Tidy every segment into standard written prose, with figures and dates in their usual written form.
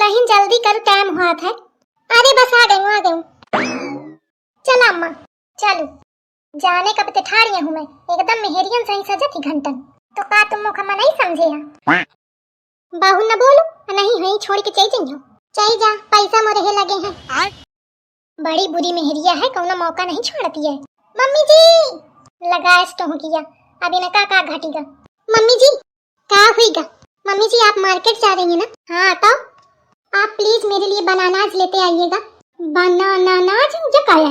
दुल्हन जल्दी करो, टाइम हुआ था। अरे बस आ गई। चल अम्मा चलो, जाने कब ते ठाड़िया हूँ मैं, एकदम मेहरियन सही सजा थी घंटन। तो का तुम मुखा नहीं समझे हा? बाहु न बोलो, नहीं है छोड़ के चल जा, पैसा मोरे हे लगे हैं। बड़ी बुरी मेहरिया है, कौनो मौका नहीं छोड़ती है। मम्मी जी लगा स्टोह किया, अभी न का घटेगा। मम्मी जी क्या हुईगा? मम्मी जी आप मार्केट जा रही हैं ना? हाँ तो आप प्लीज मेरे लिए बनानाज लेते आइएगा। बनानाज जो क्या है?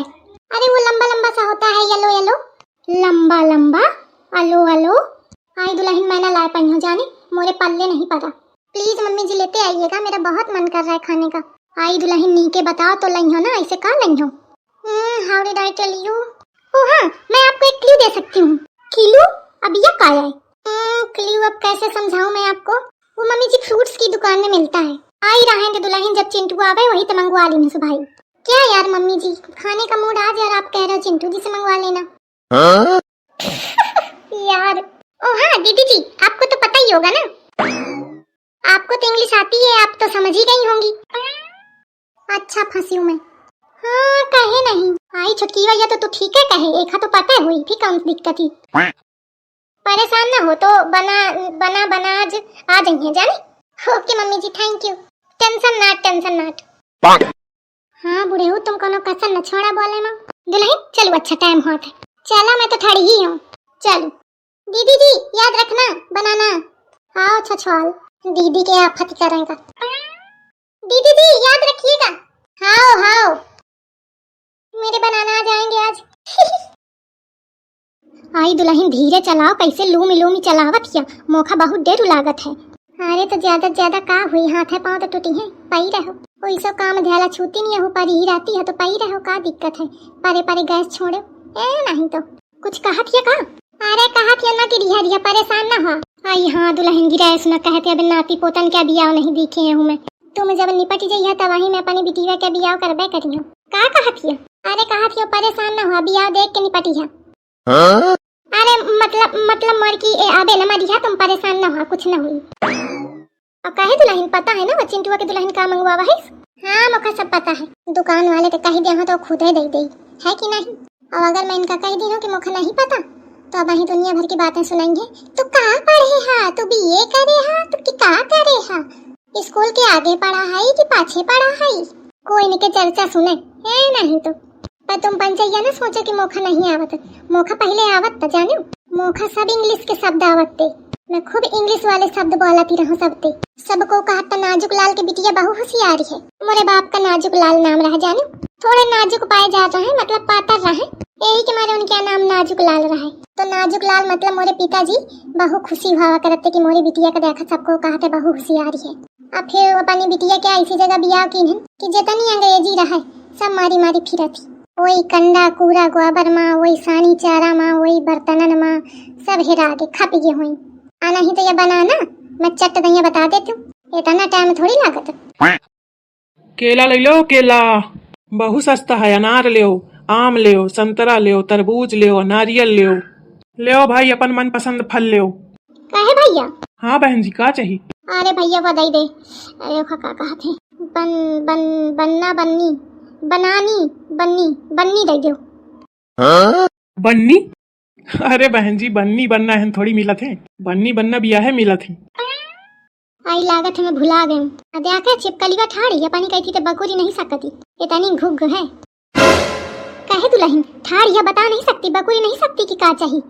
अरे वो लंबा लंबा सा होता है, येलो येलो लंबा लंबा। अलो अलो आई दुल्हन मैंने लाए पाई हो, जाने मोरे पल्ले नहीं पड़ा। प्लीज मम्मी जी लेते आइएगा, मेरा बहुत मन कर रहा है खाने का। आई दुल्हन नी के बताओ तो लई हो ना, ऐसे का लई हो? How did I tell you? Oh हाँ, मैं आपको एक क्लू दे सकती हूँ। क्लू? अब ये क्या है? क्लू अब कैसे समझाऊं मैं आपको? वो मम्मी जी फ्रूट्स की दुकान में मिलता है। आई रहेंगे दुल्हन, जब चिंटू आवे वही तो मंगवा लेने से भाई। क्या यार मम्मी जी, खाने का मूड आज और आप कह रहे हो चिंटू जी से मंगवा लेना। यार ओ हाँ दीदी जी, आपको तो पता ही होगा ना, आपको तो इंग्लिश आती है, आप तो समझ ही गई होंगी। अच्छा फंसी हूँ मैं। हाँ कहे नहीं, आई छुटकी भैया तो ठीक है कहे, एक तो पता है हुई थी कौन सी दिक्कत थी। परेशान ना हो तो बना आज आ जाइए जाने। ओके मम्मी जी, थैंक यू। Tension not. हाँ बुढ़े हो तुम, कोनो कसर न छोड़ा बोले माँ। दुल्हन चलो, अच्छा टाइम हुआ था। चला मैं तो ठड़ी ही हूँ, चलो। दीदी जी याद रखना बनाना। आओ छछवाल, दीदी के आफत करेगा। दीदी जी याद रखिएगा। हाँ मेरे बनाना आ जाएंगे आज। आई दुल्हन धीरे चलाओ, कैसे लूमी चलावत किया, मौका बहुत देर लागत है। अरे तो ज्यादा का हुई, हाथ है पाँव तो टूटी है, पाई रहो। कोई सब काम ध्याला छूती नहीं हो, पर ही रहती है तो पाई रहो, का दिक्कत है? पारे गैस छोड़ो नहीं तो कुछ कहा थिया का? अरे कहा थिया ना कि रिहा परेशान ना हो। आई हाँ दुल्हन गिरा सुना कहते अब नाती पोतन क्या बियाह नहीं दिखे हूँ मैं। तुम जब निपट जाइए तब वही मैं अपनी बिटिया के बियाह करबे करी हूँ। का कहा थिया? अरे कहा थिया परेशान ना हो, बियाह देख के निपटी है। अरे मतलब मर की आबे न मरिया, तुम परेशान न हो, कुछ न हुई। और कहे दुल्हन पता है ना वो चिंटुआ के दुल्हन का मंगवावा है? हाँ मुझे सब पता है, दुकान वाले तो कह दे तो खुद ही दे है कि नहीं। और अगर मैं इनका कह दी हूँ कि मुझे नहीं पता तो अब वही दुनिया भर की बातें सुनाएंगे। तो कहाँ पढ़े हा, तू बीए करे हा, तू क्या करे हा, स्कूल के आगे पढ़ा है कि पाछे पढ़ा है, कोई इनके चर्चा सुने है नहीं तो। पर तुम पंचैया ना सोचो कि मोखा नहीं आवत, मोखा पहले आवत था जानो। मोखा सब इंग्लिश के शब्द आवत थे, मैं खूब इंग्लिश वाले शब्द बोलती रहूं सबते। सबको कहा नाजुक लाल के बिटिया बहु होशियारी है, मोरे बाप का नाजुक लाल नाम रहा जानो। थोड़े नाजुक पाए जा रहे हैं, मतलब पातर रहे, यही के मारे उनका नाम नाजुक लाल रहा। तो नाजुक लाल मतलब मोरे पिताजी बहु खुशी हुआ करते कि मोरे बिटिया का देखा सबको कहते बहु होशियारी है। अब फिर अपनी बिटिया क्या ऐसी जगह बियाह की है कि जितनी अंग्रेजी रहा सब मारी फिरती, वही कंडा कूड़ा गोबर माँ, वही सानी चारा माँ, वही बर्तनन माँ, सब हेरा के खा पी हुई। आना ही तो ये बनाना मैं चट दहिया बता देती हूँ, इतना टाइम थोड़ी लागत। केला ले लो, केला बहुत सस्ता है, अनार ले, आम ले, संतरा ले, तरबूज ले, नारियल ले भाई, अपन मन पसंद फल ले। काहे भैया? हाँ बहन जी का चाहिए? अरे भैया वो दे दे। अरे का कहते बनना बन्नी बनानी बन्नी दे दो। बन्नी? अरे बहन जी बन्नी बनना है थोड़ी मिलत है, बन्नी बनना बिया है मिलत है। आई लागत है मैं भुला गई। देखा चिपकली का ठाड़ी या पानी कहती तो बकुरी नहीं सकती, इतनी घुग है। कहे दुल्हन ठाड़ या बता नहीं सकती, बकुरी नहीं सकती कि का चाहिए।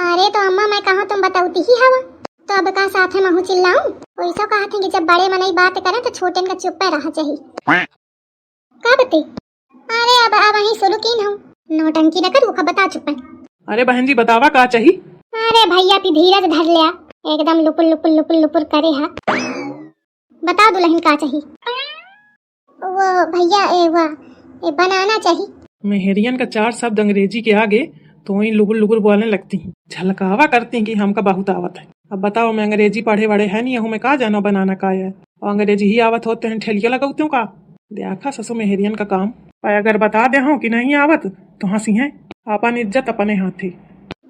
अरे तो अम्मा मैं कहा तुम बताऊती ही हवा, तो अब का साथ है महू चिल्लाऊं? वैसा कहा थे कि जब बड़े मनई बात करें तो छोटे का चुप पे रहा चाहिए। का बते? अरे अब वही शुरू की हूँ, नौटंकी न करूँ, बता चुप। अरे बहन जी बतावा का चाहिए? अरे भैया पी धीरज धर लिया, एकदम लुपुर करे हा। बता दुल्हन का चाहिए? वो भैया वो बनाना चाहिए। मेहरियन का 4 शब्द अंग्रेजी के आगे तो वही लुगुर बोलने लगती, झलकावा करती कि हमका बहुत आवत है। अब बताओ मैं अंग्रेजी पढ़े बड़े है नहीं हूँ, मैं कहा जानो बनाना का है, और अंग्रेजी ही आवत होते हैं ठेलिया लगाते हूँ का। देखा ससु मेहरियन का काम, पर अगर बता दे हूँ कि नहीं आवत तो हंसी है, अपन इज्जत अपने हाथी।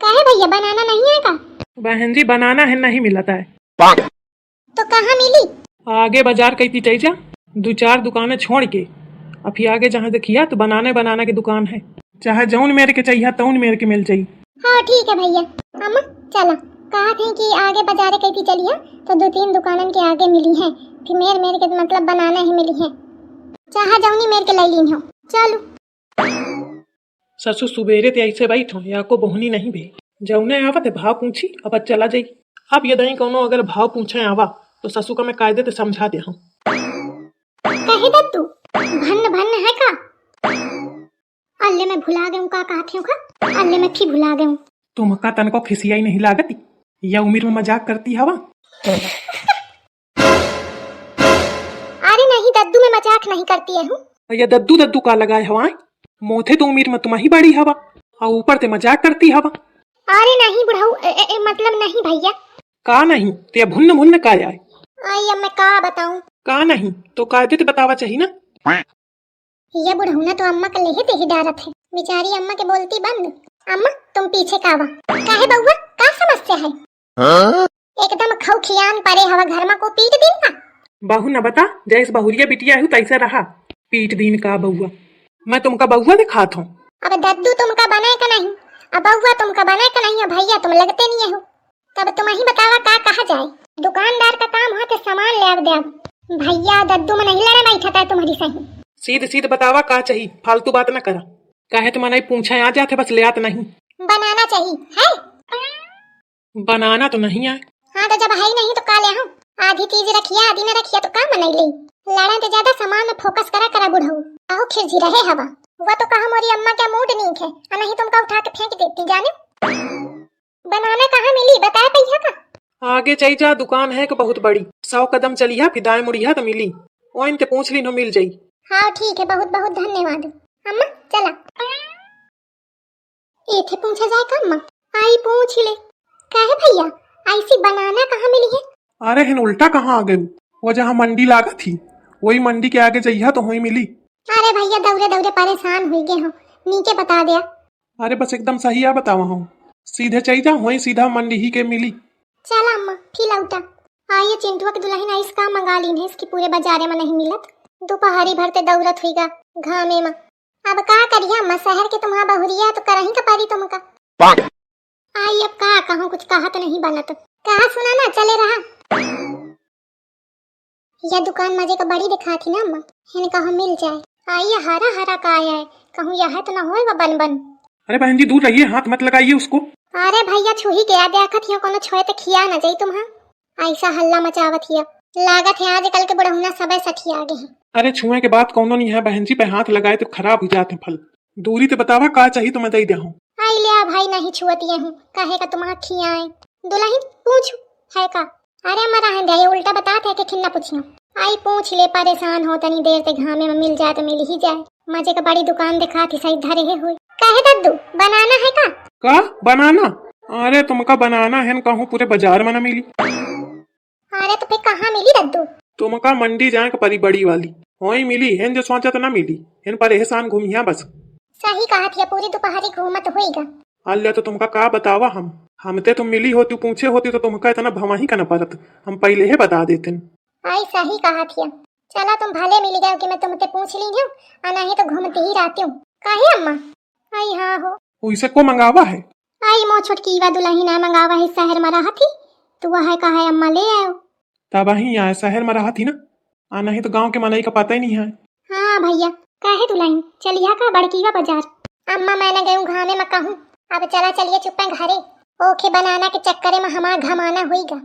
कहे भैया बनाना नहीं है का? बहन जी बनाना है नहीं मिलता है। तो कहाँ मिली? आगे बाजार कहीं चल जा, दो चार दुकानें छोड़ के अब फिर आगे जहाँ देखिया तो बनाने बनाना की दुकान है, चाहे जौन मेरे के चाहिए तौन मेरे के मिल जाई। हाँ ठीक है भैया। अम्मा चला, कहा थी कि आगे बाजारे कहीं चलिए तो दो तीन दुकानन के आगे मिली है, फिर मेरे के मतलब बनाना ही मिली है, चाहे जौनी मेरे के ले ली हो। चलो ससुर सुबेरे ते ऐसे बैठो या को बहुनी नहीं भे, जौने आवत भाव पूछी अब चला जाई। अब ये दही कोनो अगर भाव पूछे आवा तो ससु का मैं कायदे ते समझा दे हूँ। कहे दद्दू भन्न भन्न है का? अल्ले मैं भुला गई का कहती हूँ का? अल्ले मैं फिर भुला गई। तुम का तन को खिसियाई नहीं लागती या उम्र में मजाक करती हवा? अरे नहीं दद्दू, मैं मजाक नहीं करती हूँ। या दद्दू दद्दू का लगाए हवा, मोथे तो उम्र में तुम ही बड़ी हवा और ऊपर ते मजाक करती हवा। अरे नहीं बुढ़ाऊ, मतलब नहीं भैया। का नहीं ते भुन्न भुन्न का आए? आई अब मैं का बताऊं? का नहीं तो कायदे ते बतावा चाहिए ना। ये बुढ़ऊ ना तो अम्मा का लेहे ते ही डारत है, बेचारी अम्मा के बोलती बंद। अम्मा तुम पीछे कावा काहे बउआ, का समस्या है? एकदम खौखियान परे हवा घर में को पीट दिन ना। बहू न बता, जैस बहुरिया बिटिया हूँ तैसे रहा पीट दिन का बउआ। मैं तुमका बउआ दिखात हूँ। अब दद्दू तुमका बनाए का नहीं, अब बउआ तुमका बनाए का नहीं, भैया तुम लगते नहीं हो। तब तुम ही बतावा का कहा जाए? दुकानदार का काम है तो सामान ले अब दे। भैया दद्दू में नहीं लड़ा बैठा है तुम्हारी सही। सीध सीध बतावा का चाहिए, फालतू बात न करा। काहे तुम नहीं पूछा आ जाते बस ले आत नहीं। बनाना चाहिए है? बनाना तो नहीं आए। हाँ तो जब है ही नहीं तो का ले आऊं? आधी चीज रखिया आधी न रखिया तो का मनाई ले। लड़ा तो ज्यादा सामान में फोकस करा बुढ़ऊ। आओ खिरजी रहे हवा। वो तो कहा मोरी अम्मा का मूड नहीं है, नहीं तुमका उठा के फेंक देती जाने। बनाना कहाँ मिली बताया पैसा का? आगे चई जा, दुकान है कि बहुत बड़ी, 100 कदम चलिया फिर दाएं मुड़िया तो मिली, ओइन ते पूछ ली नो मिल जाई। हाँ ठीक है, बहुत बहुत धन्यवाद। अम्मा चला इथे पूछा जाए का? अम्मा आई पूछ ले। कहे भैया ऐसी बनाना कहाँ मिली है? अरे हिन उल्टा कहाँ आ गए, वो जहाँ मंडी लागा थी वही मंडी के आगे जइहा तो वही मिली। अरे भैया दौड़े दौड़े परेशान हो गए हो, नीचे बता दिया। अरे बस एकदम सही आ बतावा हूँ, सीधे चई जा वही सीधा मंडी ही के मिली। चला अम्मा फिर लौटा। आइए चिंटुआ की दुल्हन आइस का मंगा ली है, इसकी पूरे बाजारे में नहीं मिलत। दोपहरी भरते दौड़त हुईगा घामे में। अब का करिया अम्मा, शहर के तुम्हारा बहुरिया तो करही का पारी तुमका। आई अब का कहूँ, कुछ कहा तो नहीं बनत। कहा सुना ना चले रहा। यह दुकान मजे का बड़ी दिखा थी ना अम्मा, हिन कहा मिल जाए। आइए हरा हरा का आया है, कहूँ यह तो ना होए बन बन। अरे बहन जी दूर रहिए, हाथ मत लगाइए उसको। अरे भैया छुही गया देखत हियो, कोनो छोए तो खिया ना जाई तुम्हां। ऐसा हल्ला मचावत हिया, लागत है आजकल के बुढ़उना सबे सठी आगे हैं। अरे छुए के बात कौनो नहीं है बहन जी, पे हाथ लगाए तो खराब हो जाते फल। दूरी तो बतावा का चाहिए तो मैं दे दे हूँ। आई लिया भाई नहीं छुअती हूँ, कहे का तुम्हारा खियाए। दुल्हन पूछू है का? अरे हमारा है ये उल्टा बताते है कि खिन्ना पूछियो। आई पूछ ले, परेशान हो तनी देर ते घामे में मिल जाए तो मिल ही जाए। मजे का बड़ी दुकान दिखा थी सही धरे हुए। कहे दद्दू बनाना है का? का बनाना? अरे तुमका बनाना है कहूँ पूरे बाजार में न मिली। अरे तो फिर कहाँ मिली दद्दू? तुमका मंडी जाए का परी बड़ी वाली वही मिली है, जो सोचा तो न मिली इन पर एहसान घूमिया बस। सही कहा थी, पूरी दोपहरी घूमत होएगा। अल्लाह तो तुमका का बतावा हमते तुम मिली होती पूछे होती तो तुमका इतना भवा ही का न परत, हम पहले ही बता देते। आई सही कहा थी। चला तुम भले मिल गए कि मैं तुमसे पूछ ली हूँ, नहीं तो घूमती ही रहती हूँ। काहे अम्मा? आई हाँ हो उसे को मंगावा है? आई मो छोटकी वा दुल्ही ना मंगावा है, शहर में रहा थी तो वह है कहा अम्मा ले आयो। तब ही आए शहर में रहा थी ना, नहीं तो गांव के मनई का पता ही नहीं है। हाँ भैया काहे दुल्हन चलिया का बड़कीवा बाजार। अम्मा मैंने गयू घामे में कहूँ, अब चला चलिए चुप्पे घरे। ओखे बनाना के चक्करे में हमारा घमाना होईगा।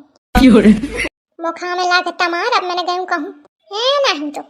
मुखा में ला के तमार, अब मैंने गयू कहूँ है नहीं तो